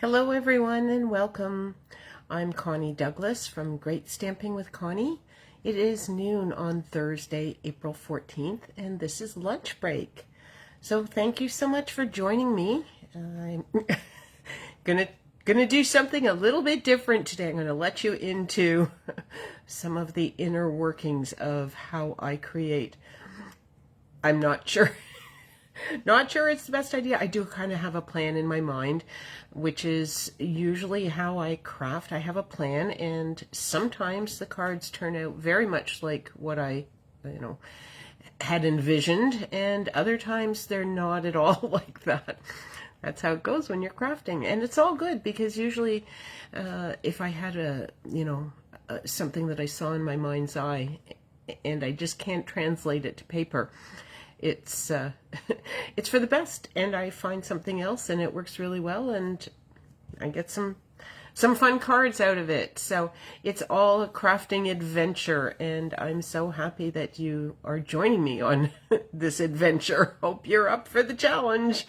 Hello everyone and welcome. I'm Connie Douglas from Great Stamping with Connie. It is noon on Thursday, April 14th, and this is lunch break. So thank you so much for joining me. I'm gonna do something a little bit different today. I'm gonna let you into some of the inner workings of how I create. I'm not sure. Not sure it's the best idea. I do kind of have a plan in my mind, which is usually how I craft. I have a plan, and sometimes the cards turn out very much like what I, had envisioned, and other times they're not at all like that. That's how it goes when you're crafting, and it's all good because usually, if I had something that I saw in my mind's eye, and I just can't translate it to paper, it's it's for the best, and I find something else and it works really well, and I get some fun cards out of it. So it's all a crafting adventure, and I'm so happy that you are joining me on this adventure. Hope you're up for the challenge.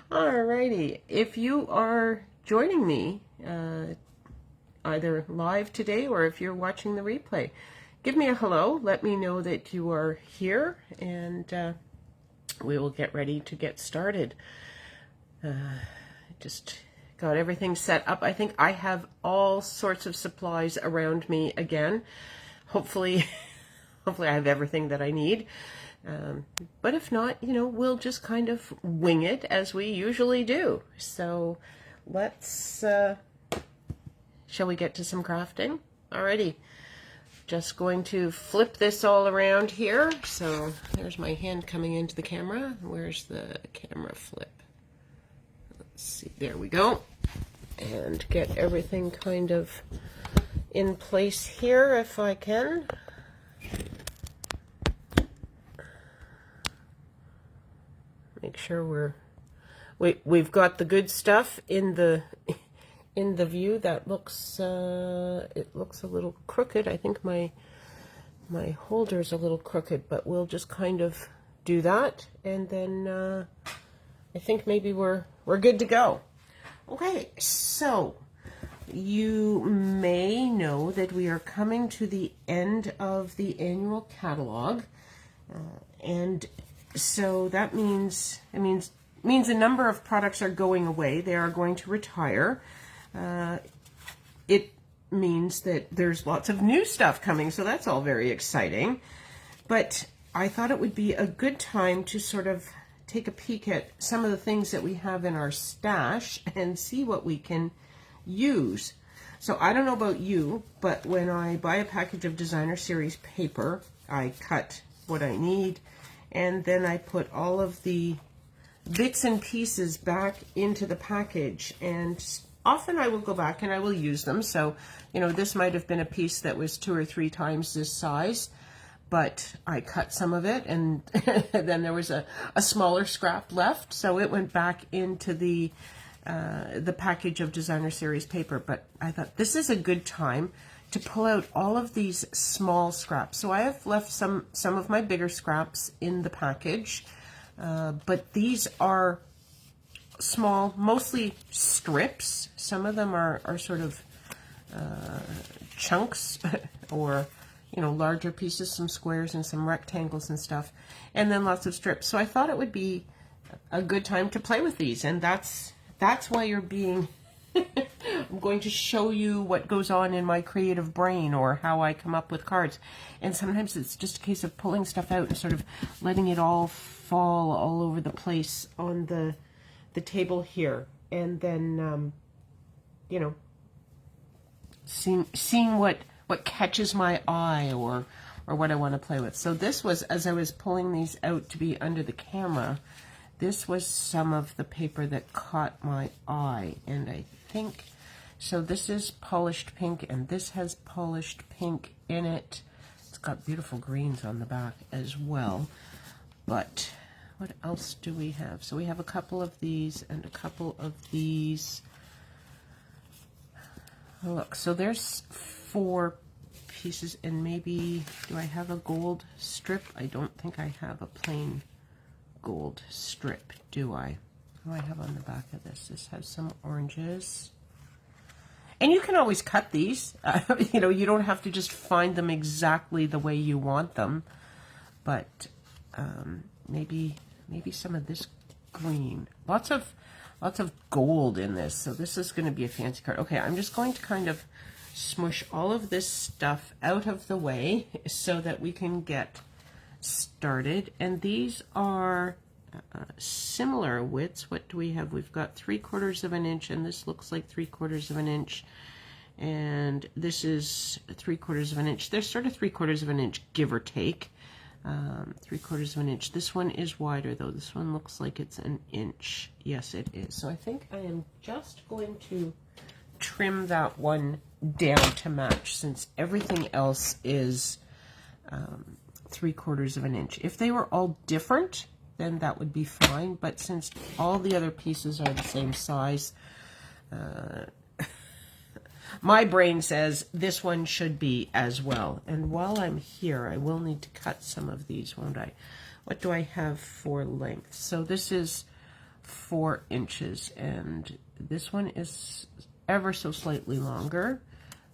Alrighty, if you are joining me either live today or if you're watching the replay, give me a hello. Let me know that you are here, and we will get ready to get started. Just got everything set up. I think I have all sorts of supplies around me again. Hopefully, hopefully I have everything that I need. But if not, we'll just kind of wing it as we usually do. So let's, shall we get to some crafting? Alrighty. Just going to flip this all around here. So there's my hand coming into the camera. Where's the camera flip? Let's see, there we go. And get everything kind of in place here if I can. Make sure we've got the good stuff in the view. That looks it looks a little crooked. I think my holder's a little crooked, but we'll just kind of do that, and then I think maybe we're good to go. Okay, so you may know that we are coming to the end of the annual catalog, and so that means a number of products are going away. They are going to retire. It means that there's lots of new stuff coming, so that's all very exciting. But I thought it would be a good time to sort of take a peek at some of the things that we have in our stash and see what we can use. So I don't know about you, but when I buy a package of designer series paper, I cut what I need, and then I put all of the bits and pieces back into the package, and often I will go back and I will use them. So, this might have been a piece that was 2 or 3 times this size, but I cut some of it, and then there was a smaller scrap left, so it went back into the package of designer series paper. But I thought this is a good time to pull out all of these small scraps. So I have left some of my bigger scraps in the package, but these are small, mostly strips. Some of them are sort of chunks or larger pieces, some squares and some rectangles and stuff, and then lots of strips. So I thought it would be a good time to play with these, and that's why you're being I'm going to show you what goes on in my creative brain, or how I come up with cards. And sometimes it's just a case of pulling stuff out and sort of letting it all fall all over the place on the table here, and then seeing what catches my eye, or what I want to play with. So this was, as I was pulling these out to be under the camera, this was some of the paper that caught my eye, and I think so. This is polished pink, and this has polished pink in it. It's got beautiful greens on the back as well. But what else do we have? So we have a couple of these and a couple of these. Look, so there's 4 pieces, and maybe, do I have a gold strip? I don't think I have a plain gold strip, do I? What do I have on the back of this? This has some oranges. And you can always cut these. You know, you don't have to just find them exactly the way you want them. But maybe some of this green. Lots of gold in this. So this is going to be a fancy card. Okay, I'm just going to kind of smush all of this stuff out of the way so that we can get started. And these are similar widths. What do we have? We've got 3/4 of an inch, and this looks like 3/4 of an inch, and this is 3/4 of an inch. They're sort of 3/4 of an inch, give or take. 3/4 of an inch. This one is wider though. This one looks like it's an inch. Yes, it is. So I think I am just going to trim that one down to match, since everything else is 3/4 of an inch. If they were all different, then that would be fine, but since all the other pieces are the same size, my brain says this one should be as well. And while I'm here, I will need to cut some of these, won't I? What do I have for length? So this is 4 inches, and this one is ever so slightly longer.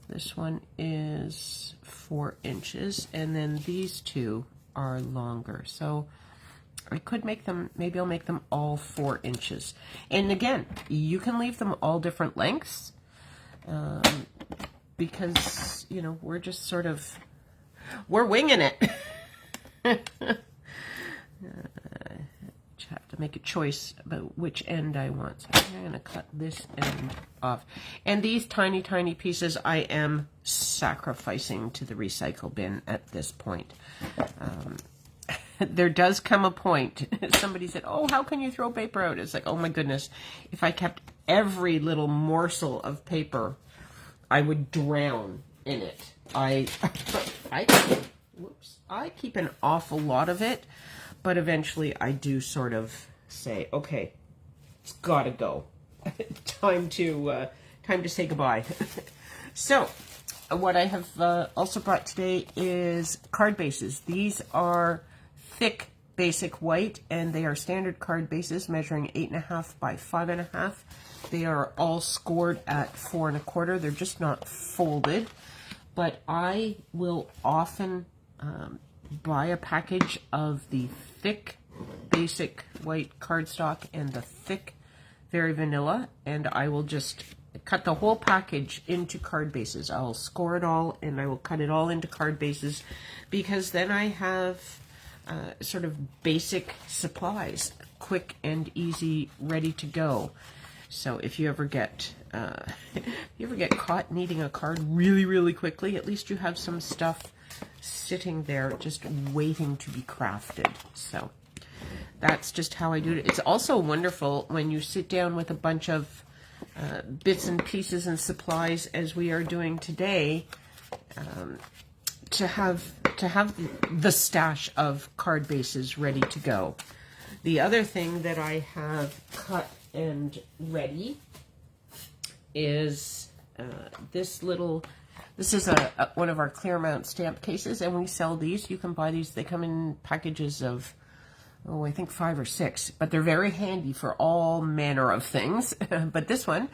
This one is 4 inches, and then these two are longer. So I could make them, maybe I'll make them all 4 inches. And again, you can leave them all different lengths, because, you know, we're just sort of, we're winging it. Have to make a choice about which end I want. So I'm going to cut this end off. And these tiny, tiny pieces I am sacrificing to the recycle bin at this point. There does come a point. Somebody said, oh, how can you throw paper out? It's like, oh my goodness, if I kept every little morsel of paper, I would drown in it. I keep an awful lot of it, but eventually I do sort of say, okay, it's gotta go. Time to say goodbye. So what I have also brought today is card bases. These are thick basic white, and they are standard card bases measuring 8.5 by 5.5. They are all scored at 4 1/4. They're just not folded, but I will often buy a package of the thick basic white cardstock and the thick very vanilla, and I will just cut the whole package into card bases. I'll score it all and I will cut it all into card bases, because then I have sort of basic supplies, quick and easy, ready to go. So if you ever get caught needing a card really, really quickly, at least you have some stuff sitting there just waiting to be crafted. So that's just how I do it. It's also wonderful when you sit down with a bunch of bits and pieces and supplies, as we are doing today, to have the stash of card bases ready to go. The other thing that I have cut and ready is this is one of our Clearmount stamp cases, and we sell these. You can buy these. They come in packages of, oh, I think 5 or 6, but they're very handy for all manner of things. But this one,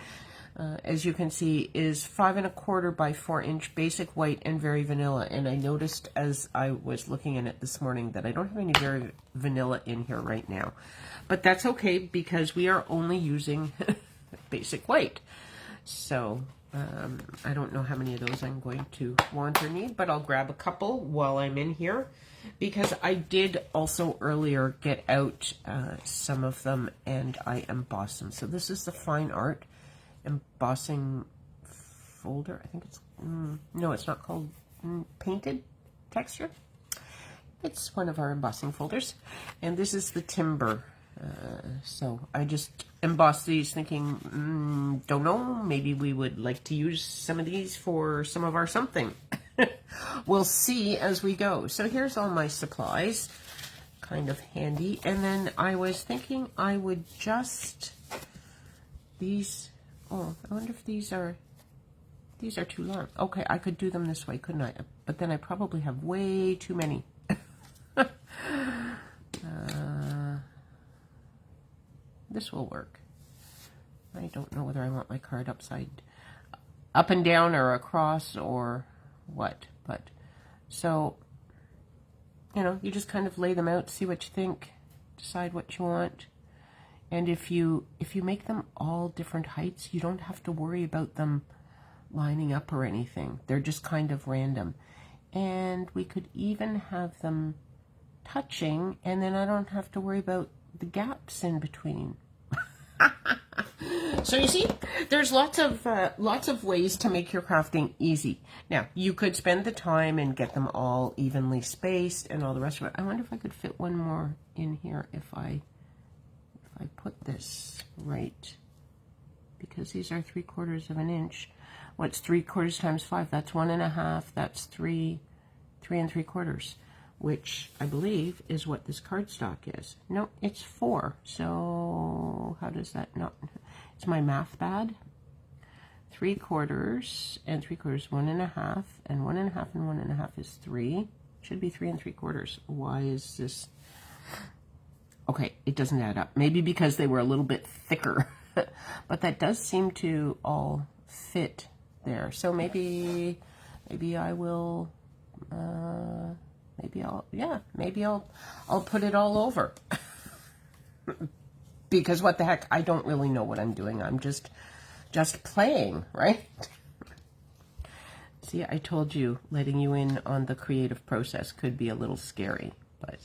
as you can see, is 5 1/4 by 4 inch basic white and very vanilla. And I noticed as I was looking at it this morning that I don't have any very vanilla in here right now, but that's okay because we are only using basic white. So I don't know how many of those I'm going to want or need, but I'll grab a couple while I'm in here, because I did also earlier get out some of them and I embossed them. So this is the Fine Art embossing folder. I think it's, no, it's not called Painted Texture. It's one of our embossing folders. And this is the Timber. So I just embossed these thinking, don't know, maybe we would like to use some of these for some of our something. We'll see as we go. So here's all my supplies, kind of handy. And then I was thinking I would just, these, oh, I wonder if these are too long. Okay, I could do them this way, couldn't I? But then I probably have way too many. this will work. I don't know whether I want my card up and down or across or what, but so, you know, you just kind of lay them out, see what you think, decide what you want. And if you make them all different heights, you don't have to worry about them lining up or anything. They're just kind of random. And we could even have them touching, and then I don't have to worry about the gaps in between. So you see, there's lots of ways to make your crafting easy. Now, you could spend the time and get them all evenly spaced and all the rest of it. I wonder if I could fit one more in here if I put this right, because these are 3/4 of an inch. What's 3/4 times 5? That's 1.5. That's 3 3 3/4, which I believe is what this cardstock is. No, it's 4. So how does that not? Is my math bad? 3/4 and 3/4, 1.5, and 1.5 and 1.5 is 3. Should be 3 3/4. Why is this? Okay, it doesn't add up. Maybe because they were a little bit thicker, but that does seem to all fit there. So maybe I will. Maybe I'll put it all over. Because what the heck, I don't really know what I'm doing. I'm just playing, right? See, I told you letting you in on the creative process could be a little scary, but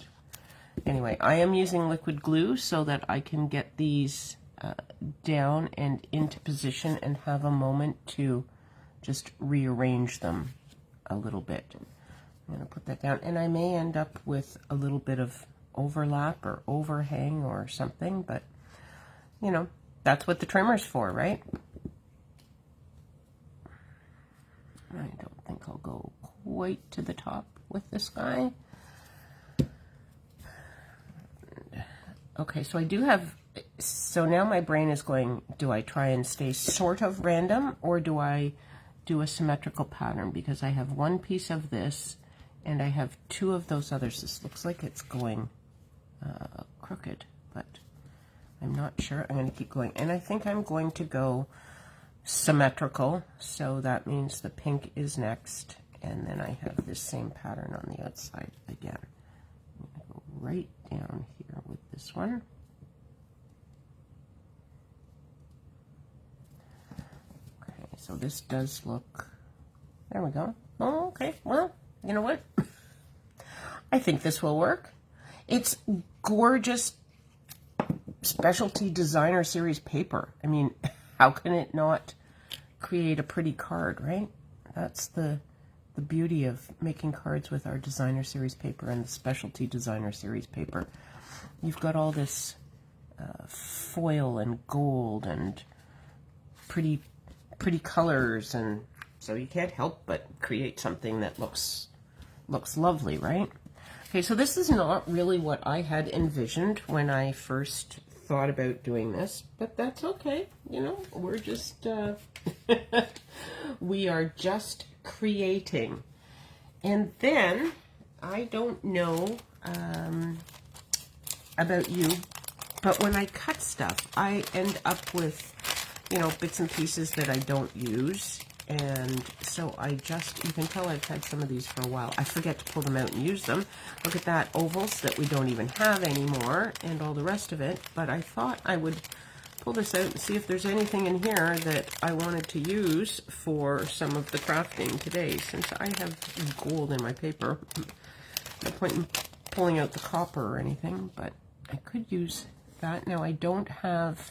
anyway, I am using liquid glue so that I can get these down and into position and have a moment to just rearrange them a little bit. I'm going to put that down, and I may end up with a little bit of overlap or overhang or something, but you know, that's what the trimmer's for, right? I don't think I'll go quite to the top with this guy. Okay, so I do have, so now my brain is going, do I try and stay sort of random, or do I do a symmetrical pattern? Because I have one piece of this and I have 2 of those others. This looks like it's going crooked, but I'm not sure. I'm going to keep going, and I think I'm going to go symmetrical, so that means the pink is next, and then I have this same pattern on the outside again. I'm going to go right down here with this one. Okay, so this does look, there we go. Oh, okay, well, you know what? I think this will work. It's gorgeous specialty designer series paper. I mean, how can it not create a pretty card, right? That's the beauty of making cards with our designer series paper and the specialty designer series paper. You've got all this foil and gold and pretty colors, and so you can't help but create something that looks lovely, right? Okay, so this is not really what I had envisioned when I first thought about doing this, but that's okay. You know, we're just, we are just creating. And then, I don't know about you, but when I cut stuff, I end up with, you know, bits and pieces that I don't use. And so I just, you can tell I've had some of these for a while. I forget to pull them out and use them. Look at that, ovals that we don't even have anymore and all the rest of it. But I thought I would pull this out and see if there's anything in here that I wanted to use for some of the crafting today. Since I have gold in my paper, no point in pulling out the copper or anything, but I could use that. Now I don't have...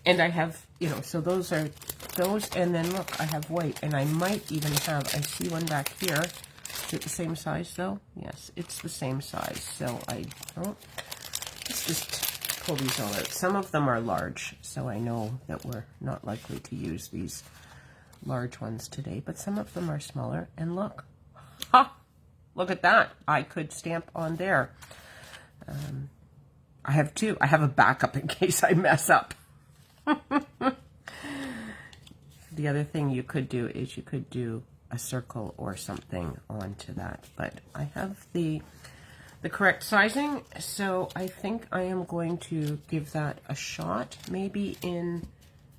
and I have, you know, so those are those, and then look, I have white, and I might even have, I see one back here. Is it the same size though? Yes, it's the same size. So let's just pull these all out. Some of them are large, so I know that we're not likely to use these large ones today, but some of them are smaller, and look, ha! Look at that. I could stamp on there. I have 2. I have a backup in case I mess up. The other thing you could do is you could do a circle or something onto that, but I have the the correct sizing. So I think I am going to give that a shot, maybe in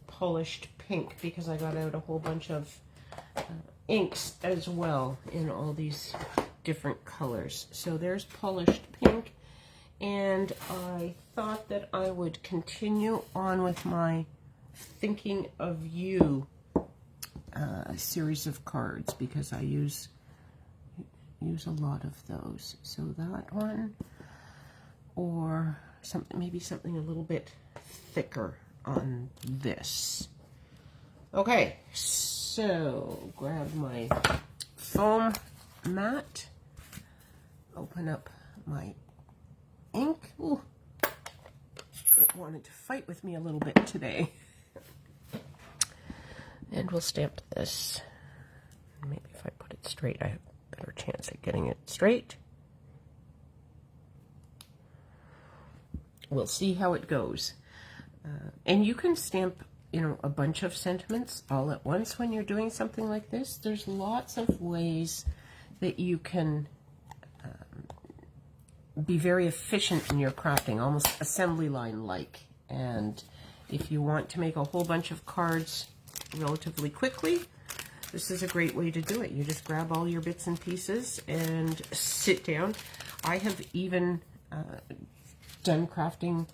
polished pink, because I got out a whole bunch of inks as well in all these different colors. So there's polished pink, and I thought that I would continue on with my Thinking of You series of cards, because I use a lot of those. So that one, or something, maybe something a little bit thicker on this. Okay, so grab my foam mat, open up my ink. Ooh, it wanted to fight with me a little bit today. And we'll stamp this. Maybe if I put it straight, I have a better chance at getting it straight. We'll see how it goes. And you can stamp, you know, a bunch of sentiments all at once when you're doing something like this. There's lots of ways that you can be very efficient in your crafting, almost assembly line like. And if you want to make a whole bunch of cards relatively quickly, this is a great way to do it. You just grab all your bits and pieces and sit down. I have even done crafting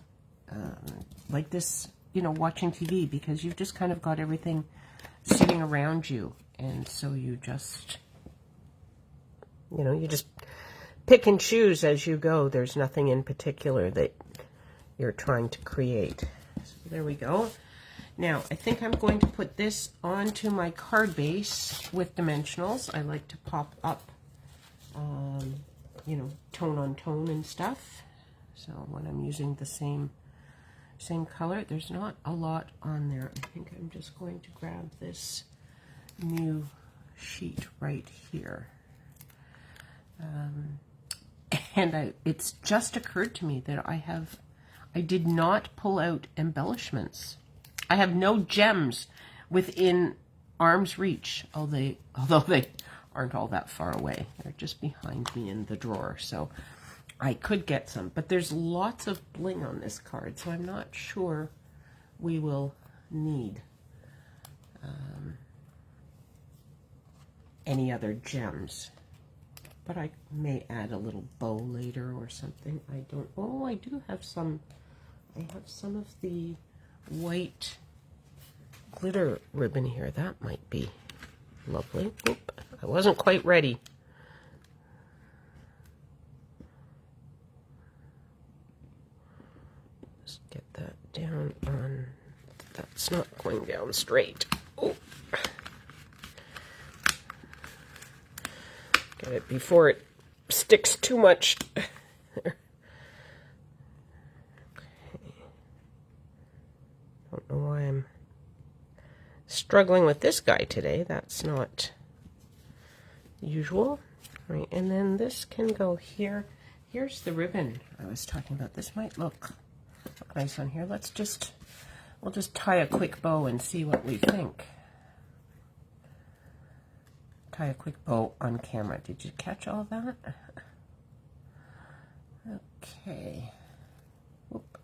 like this, you know, watching TV, because you've just kind of got everything sitting around you, and so you just, you know, you just pick and choose as you go. There's nothing in particular that you're trying to create. So there we go. Now, I think I'm going to put this onto my card base with dimensionals. I like to pop up, you know, tone on tone and stuff. So when I'm using the same color, there's not a lot on there. I think I'm just going to grab this new sheet right here. And it's just occurred to me that I did not pull out embellishments. I have no gems within arm's reach, although they aren't all that far away. They're just behind me in the drawer, so I could get some. But there's lots of bling on this card, so I'm not sure we will need any other gems. But I may add a little bow later or something. I don't. Oh, I do have some. I have some of the white glitter ribbon here. That might be lovely. Oop, I wasn't quite ready. Just get that down on. That's not going down straight. Oh. Get it before it sticks too much. Okay. Don't know why I'm struggling with this guy today. That's not usual. Right, and then this can go here. Here's the ribbon I was talking about. This might look nice on here. We'll just tie a quick bow and see what we think. Tie a quick bow on camera. Did you catch all that? Okay. Oop.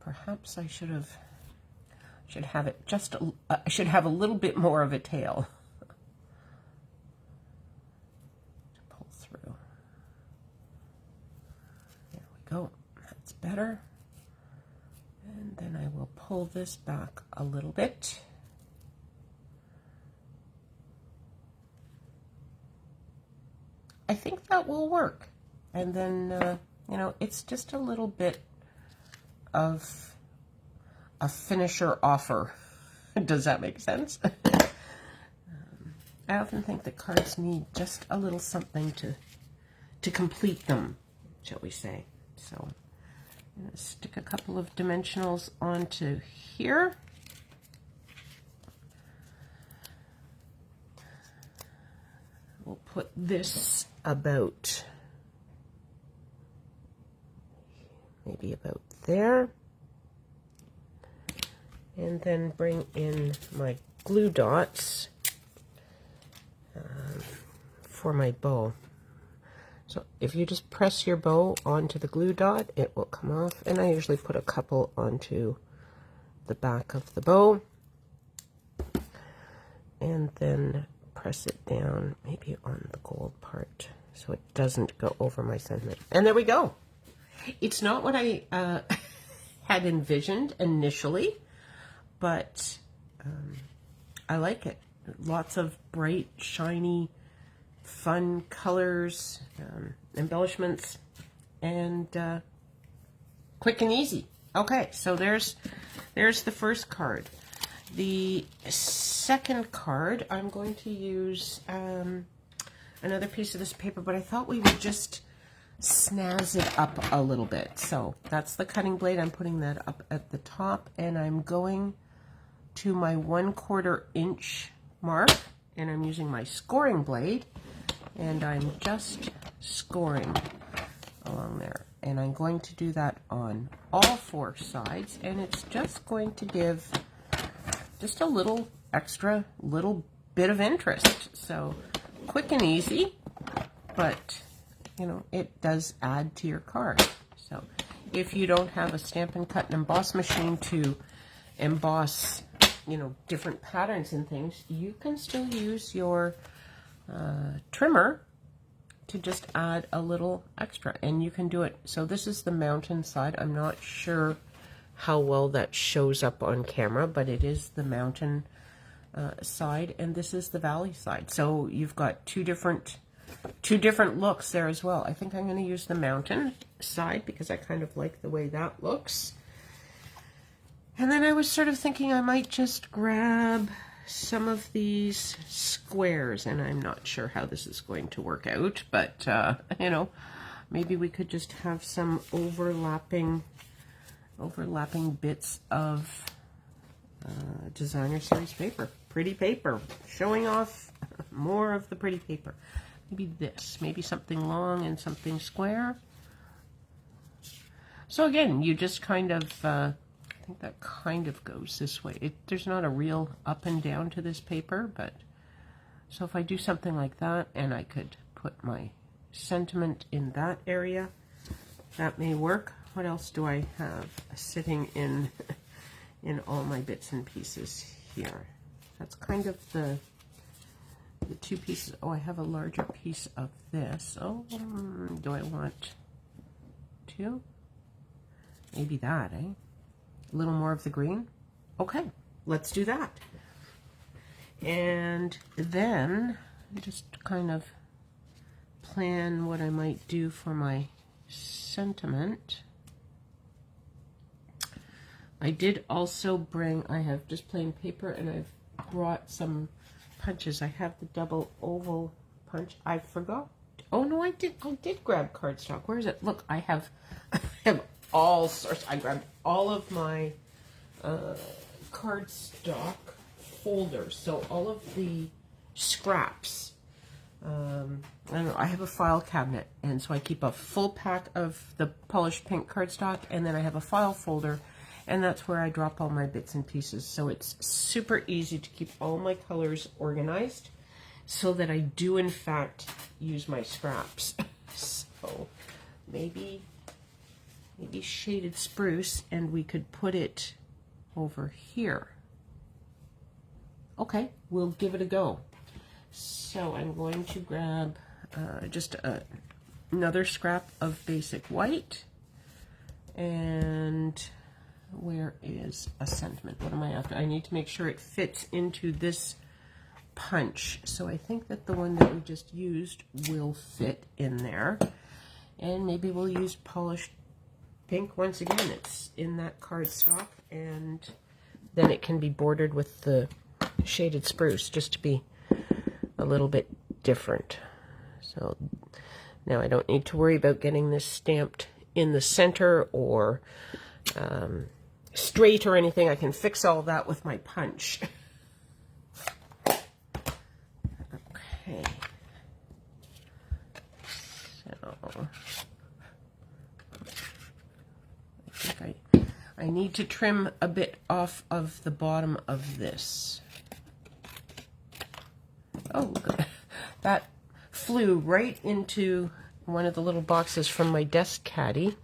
Perhaps I should have it just. I should have a little bit more of a tail to pull through. There we go. That's better. And then I will pull this back a little bit. I think that will work. And then, you know, it's just a little bit of a finisher offer. Does that make sense? I often think that cards need just a little something to complete them, shall we say. So I'm going to stick a couple of dimensionals onto here. We'll put this about, maybe about there. And then bring in my glue dots for my bow. So if you just press your bow onto the glue dot, it will come off. And I usually put a couple onto the back of the bow. And then press it down, maybe on the gold part, so it doesn't go over my sentiment. And there we go. It's not what I had envisioned initially, but I like it. Lots of bright, shiny, fun colors, embellishments, and quick and easy. Okay, so there's the first card. The second card, I'm going to use another piece of this paper, but I thought we would just snazz it up a little bit. So that's the cutting blade. I'm putting that up at the top, and I'm going to my 1/4 inch mark, and I'm using my scoring blade, and I'm just scoring along there. And I'm going to do that on all 4 sides, and it's just going to give just a little extra little bit of interest. So quick and easy, but you know, it does add to your card. So if you don't have a Stampin' Cut and Emboss machine to emboss, you know, different patterns and things, you can still use your trimmer to just add a little extra, and you can do it. So this is the mountain side. I'm not sure how well that shows up on camera, but it is the mountain side, and this is the valley side. So you've got two different looks there as well. I think I'm going to use the mountain side because I kind of like the way that looks. And then I was sort of thinking I might just grab some of these squares, and I'm not sure how this is going to work out, but you know, maybe we could just have some overlapping bits of designer series paper. Pretty paper, showing off more of the pretty paper. Maybe this, maybe something long and something square. So again, you just kind of, I think that kind of goes this way. There's not a real up and down to this paper, but so if I do something like that, and I could put my sentiment in that area, that may work. What else do I have sitting in all my bits and pieces here? That's kind of the two pieces. Oh, I have a larger piece of this. Oh, do I want two? Maybe that, eh? A little more of the green? Okay, let's do that. And then just kind of plan what I might do for my sentiment. I did also bring, I have just plain paper, and I've brought some punches. I have the double oval punch. I forgot. Oh no, I did grab cardstock. Where is it? Look, I have all sorts. I grabbed all of my cardstock folders. So all of the scraps. I don't know, I have a file cabinet, and so I keep a full pack of the polished pink cardstock, and then I have a file folder, and that's where I drop all my bits and pieces. So it's super easy to keep all my colors organized so that I do in fact use my scraps. So maybe shaded spruce, and we could put it over here. Okay, we'll give it a go. So I'm going to grab just another scrap of basic white, and where is a sentiment? What am I after? I need to make sure it fits into this punch. So I think that the one that we just used will fit in there. And maybe we'll use polished pink once again. It's in that cardstock, and then it can be bordered with the shaded spruce just to be a little bit different. So now I don't need to worry about getting this stamped in the center or straight or anything. I can fix all that with my punch. Okay. So I think I need to trim a bit off of the bottom of this. Oh, good. That flew right into one of the little boxes from my desk caddy.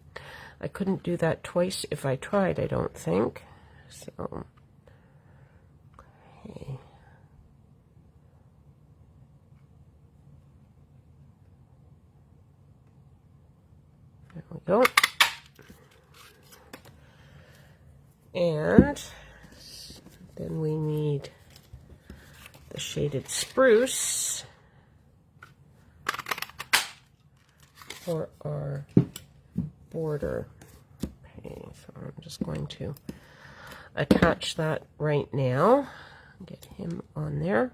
I couldn't do that twice if I tried, I don't think. So, okay. There we go. And then we need the shaded spruce for our border. Okay, so I'm just going to attach that right now. Get him on there.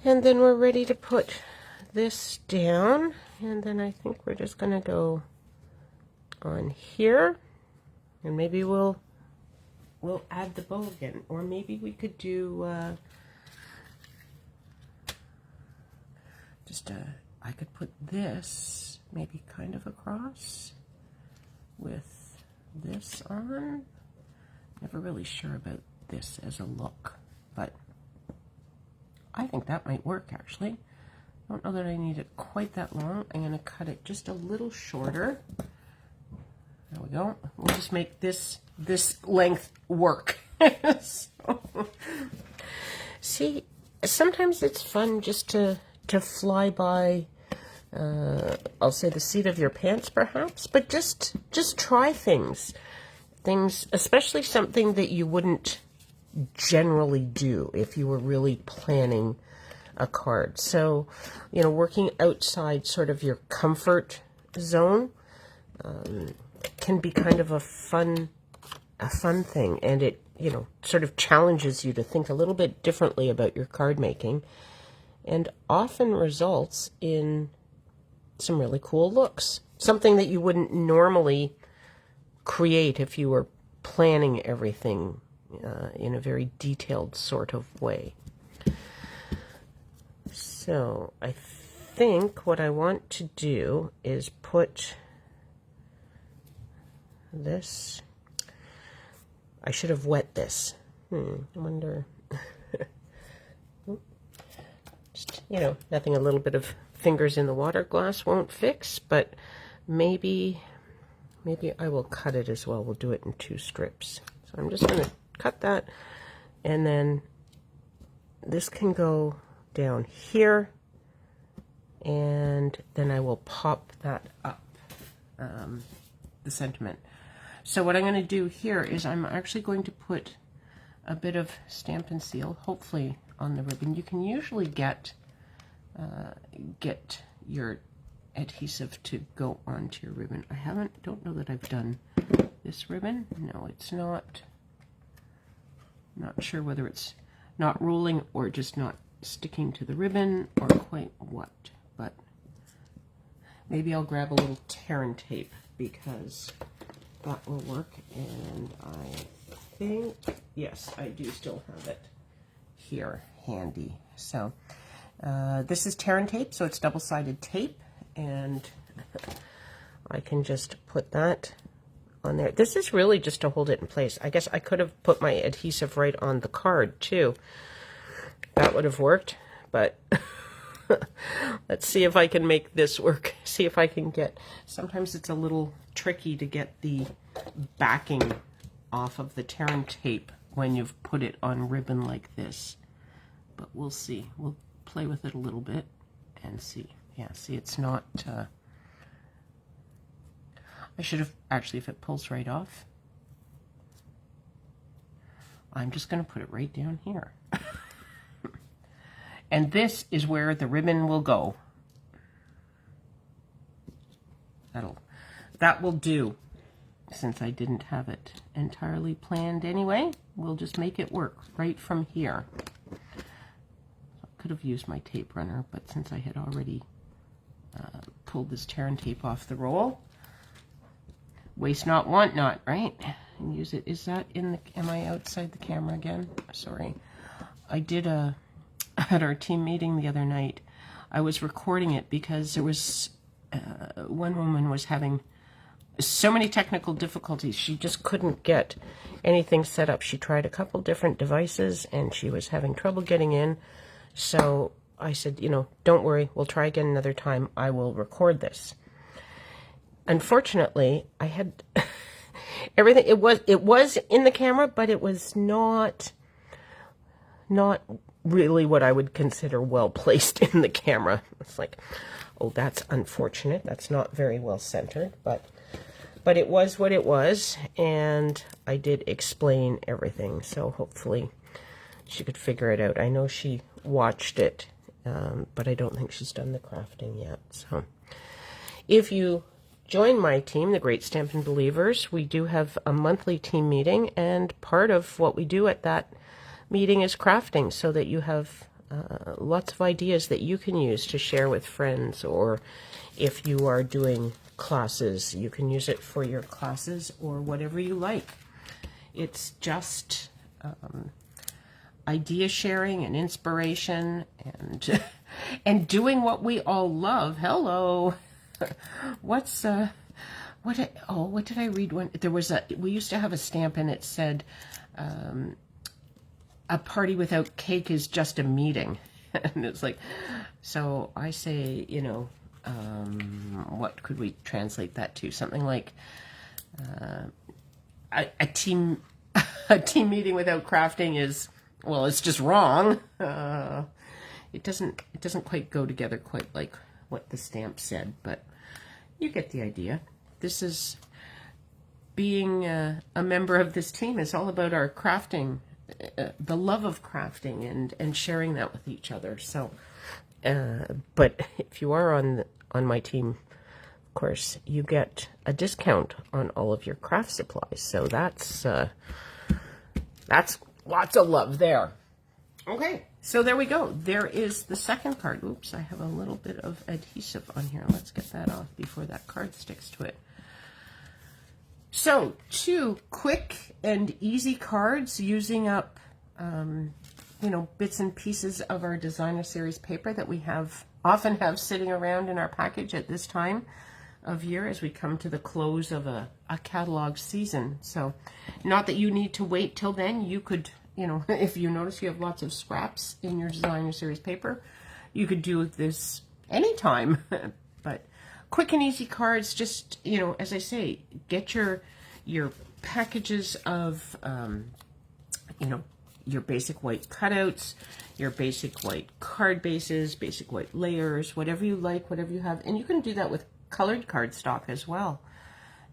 And then we're ready to put this down, and then I think we're just going to go on here, and maybe we'll add the bow again, or maybe we could do I could put this maybe kind of across with this on. Never really sure about this as a look, but I think that might work actually. I don't know that I need it quite that long. I'm going to cut it just a little shorter. There we go. We'll just make this length work. So, see, sometimes it's fun just to fly by, I'll say the seat of your pants perhaps, but just try things, especially something that you wouldn't generally do if you were really planning a card. So, you know, working outside sort of your comfort zone can be kind of a fun thing, and it, you know, sort of challenges you to think a little bit differently about your card making, and often results in some really cool looks. Something that you wouldn't normally create if you were planning everything in a very detailed sort of way. So I think what I want to do is put this. I should have wet this. I wonder. Just, you know, nothing a little bit of fingers in the water glass won't fix, but maybe I will cut it as well. We'll do it in 2 strips. So I'm just going to cut that, and then this can go down here, and then I will pop that up, the sentiment. So what I'm going to do here is I'm actually going to put a bit of Stampin' Seal, hopefully on the ribbon. You can usually get your adhesive to go onto your ribbon. Don't know that I've done this ribbon. No, it's not sure whether it's not rolling or just not sticking to the ribbon or quite what, but maybe I'll grab a little tear and tape because that will work. And I think, yes, I do still have it here handy. So this is tear and tape, so it's double-sided tape, and I can just put that on there. This is really just to hold it in place. I guess I could have put my adhesive right on the card too. That would have worked, but let's see if I can make this work. See if I can get, sometimes it's a little tricky to get the backing off of the tear and tape when you've put it on ribbon like this, but we'll see. We'll play with it a little bit and see. Yeah, see, it's not, I should have, actually, if it pulls right off, I'm just going to put it right down here. And this is where the ribbon will go. That will do. Since I didn't have it entirely planned anyway, we'll just make it work right from here. I could have used my tape runner, but since I had already pulled this tear and tape off the roll, waste not, want not, right? And use it. Is that in the, am I outside the camera again? Sorry. I did at our team meeting the other night, I was recording it because there was, one woman was having so many technical difficulties. She just couldn't get anything set up. She tried a couple different devices and she was having trouble getting in. So I said, you know, don't worry, we'll try again another time. I will record this. Unfortunately, I had everything. It was in the camera, but it was not really what I would consider well placed in the camera. It's like, oh, that's unfortunate. That's not very well centered, but it was what it was, and I did explain everything, so hopefully she could figure it out. I know she watched it, but I don't think she's done the crafting yet. So if you join my team, the Great Stampin' Believers, we do have a monthly team meeting, and part of what we do at that meeting is crafting, so that you have lots of ideas that you can use to share with friends, or if you are doing classes, you can use it for your classes or whatever you like. It's just idea sharing and inspiration and and doing what we all love. Hello. What did I read when there was we used to have a stamp and it said a party without cake is just a meeting. And it's like, so I say, you know, what could we translate that to? Something like a team meeting without crafting is, well, it's just wrong. It doesn't quite go together quite like what the stamp said, but you get the idea. This is being a member of this team is all about our crafting, the love of crafting and sharing that with each other. So, but if you are on my team, of course, you get a discount on all of your craft supplies. So that's lots of love there. Okay, so there we go. There is the second card. Oops, I have a little bit of adhesive on here. Let's get that off before that card sticks to it. So, 2 quick and easy cards using up, you know, bits and pieces of our designer series paper that we often have sitting around in our package at this time of year as we come to the close of a catalog season. So, not that you need to wait till then. You could, you know, if you notice you have lots of scraps in your designer series paper, you could do this anytime. But quick and easy cards, just, you know, as I say, get your packages of, you know, your basic white cutouts, your basic white card bases, basic white layers, whatever you like, whatever you have. And you can do that with colored cardstock as well.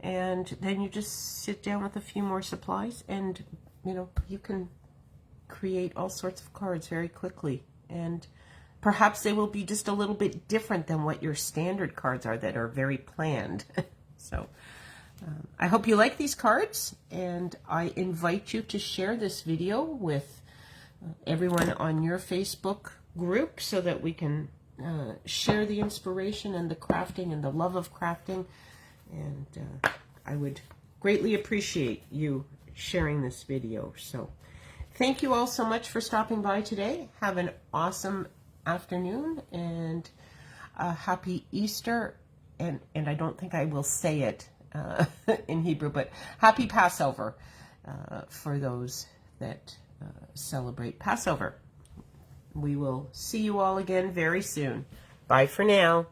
And then you just sit down with a few more supplies and, you know, you can create all sorts of cards very quickly. And perhaps they will be just a little bit different than what your standard cards are that are very planned. So I hope you like these cards, and I invite you to share this video with everyone on your Facebook group so that we can share the inspiration and the crafting and the love of crafting. And I would greatly appreciate you sharing this video. So thank you all so much for stopping by today. Have an awesome afternoon and happy Easter. And I don't think I will say it in Hebrew, but happy Passover for those that celebrate Passover. We will see you all again very soon. Bye for now.